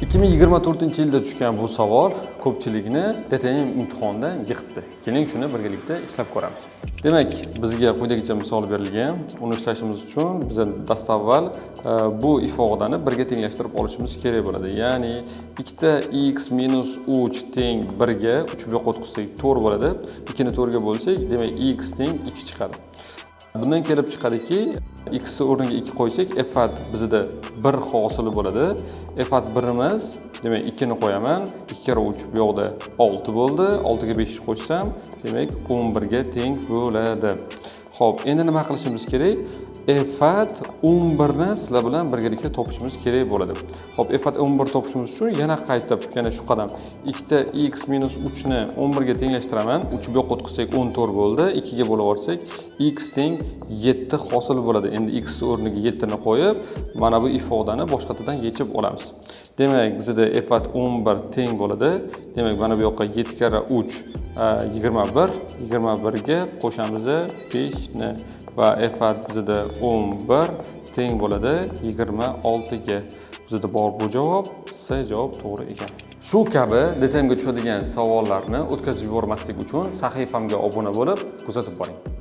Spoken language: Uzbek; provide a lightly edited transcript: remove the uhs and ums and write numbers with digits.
2024-yilda tushgan bu savol ko'pchilikni DTM imtihonida yiqitdi. Keling shuni birgalikda ishlab ko'ramiz. Demak, bizga quyidagicha misol berilgan. Uni ishlashimiz uchun biz dastavval bu ifodani birga tenglashtirib olishimiz kerak bo'ladi. Ya'ni ikkita x minus 3 teng 1 ga 3 yo'q o'tkazsak 4 bo'ladi. 2 ni 4 ga bo'lsak, demak x teng 2 chiqadi. Bundan kelib chiqadiki, x o'rniga 2 qo'ysak, f(at) bizda 1 hosili bo'ladi. f(at) 1imiz, demak 2 ni qo'yaman. 2 kira 3 bu yoqda 6 bo'ldi. 6 ga 5 qo'shsam, demak 11 ga teng bo'ladi. Xo'p, endi nima qilishimiz kerak? f(at) 11 ni sizlar bilan birgalikda topishimiz kerak bo'ladi. Xo'p, f(at) 11 topishimiz uchun yana qaytib, yana shu qadam. ikkita x minus 3 ni 11 ga tenglashtiraman. 3 bu yoqqa o'tkazsak 14 bo'ldi. 2 ga bo'lib olsak, x teng 7 hosil bo'ladi. Endi x o'rniga 7 ni qo'yib, mana bu ifodani boshqachadan yechib olamiz. Demak, bizda f(at) 11 teng bo'ladi. Demak, mana bu yoqqa 7 kira 3 21. 21 ga qo'shamiz 5 ni va f(at) bizda 11 teng bo'ladi 26 ga. Bizda bor bu javob, C javob to'g'ri ekan. Shu kabi DTM ga tushadigan savollarni o'tkazib yubormaslik uchun sahifamga obuna bo'lib, kuzatib boring.